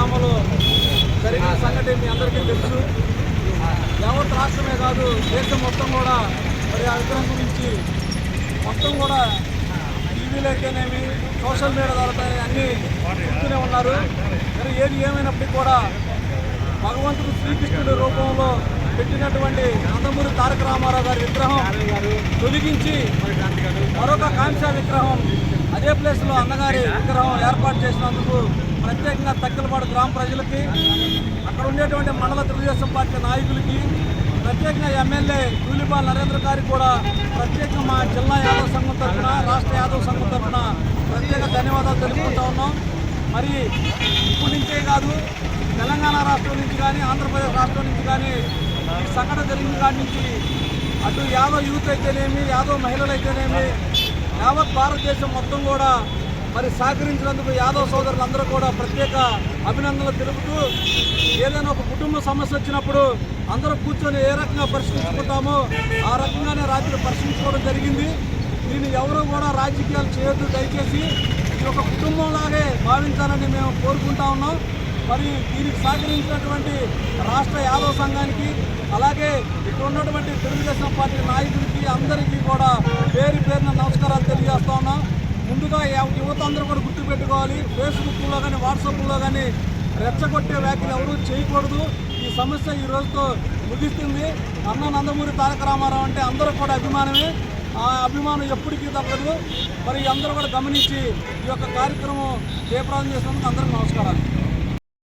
పరిణామాలు జరిగిన సంగతి మీ అందరికీ తెలుసు. యావత్ రాష్ట్రమే కాదు, దేశం మొత్తం కూడా మరి ఆ విగ్రహం గురించి మొత్తం కూడా టీవీలో అయితేనేమి సోషల్ మీడియా ద్వారా అన్నీ చూస్తూనే ఉన్నారు. మరి ఏది ఏమైనప్పటికీ కూడా భగవంతుడు శ్రీకృష్ణుడి రూపంలో పెట్టినటువంటి నందమూరి తారక రామారావు గారి విగ్రహం తొలగించి మరొక కాంస్య విగ్రహం అదే ప్లేస్లో అన్నగారి విగ్రహం ఏర్పాటు చేసినందుకు ప్రత్యేకంగా తక్కిలపాడు గ్రామ ప్రజలకి, అక్కడ ఉండేటువంటి మండల తెలుగుదేశం పార్టీ నాయకులకి, ప్రత్యేకంగా ఎమ్మెల్యే కూలిపాల్ నరేంద్ర గారికి కూడా ప్రత్యేకంగా మా జిల్లా యాదవ్ సంఘం తరఫున, రాష్ట్ర యాదవ్ సంఘం తరఫున ప్రత్యేక ధన్యవాదాలు తెలుపుకుంటా ఉన్నాం. మరి ఇప్పటి నుంచే కాదు, తెలంగాణ రాష్ట్రం నుంచి కానీ ఆంధ్రప్రదేశ్ రాష్ట్రం నుంచి కానీ ఈ సంఘటన జరిగిన కాడి నుంచి అటు యాదవ్ యూత్ అయితేనేమి, యాదవ్ మహిళలు అయితేనేమి, యావత్ భారతదేశం మొత్తం కూడా మరి సహకరించినందుకు యాదవ్ సోదరులందరూ కూడా ప్రత్యేక అభినందనలు తెలుపుతూ, ఏదైనా ఒక కుటుంబ సమస్య వచ్చినప్పుడు అందరూ కూర్చొని ఏ రకంగా పరిష్కరించుకుంటామో ఆ రకంగానే రాత్రి పరిష్కరించుకోవడం జరిగింది. దీన్ని ఎవరూ కూడా రాజకీయాలు చేయొద్దు, దయచేసి ఇది ఒక కుటుంబంలాగే భావించాలని మేము కోరుకుంటా ఉన్నాం. మరి దీనికి సహకరించినటువంటి రాష్ట్ర యాదవ్ సంఘానికి, అలాగే ఇక్కడ ఉన్నటువంటి తెలుగుదేశం పార్టీ నాయకులకి అందరికీ కూడా పేరు పేరున నమస్కారాలు తెలియజేస్తా ఉన్నాం. ముందుగా యువత అందరూ కూడా గుర్తుపెట్టుకోవాలి, ఫేస్బుక్లో కానీ వాట్సాప్లో కానీ రెచ్చగొట్టే వ్యాఖ్యలు ఎవరూ చేయకూడదు. ఈ సమస్య ఈ రోజుతో ముగిస్తుంది. అన్న నందమూరి తారక రామారావు అంటే అందరూ కూడా అభిమానమే, ఆ అభిమానం ఎప్పటికీ తప్పదు. మరి అందరూ కూడా గమనించి ఈ యొక్క కార్యక్రమం జయప్రదం చేసినందుకు అందరికీ నమస్కారాలు.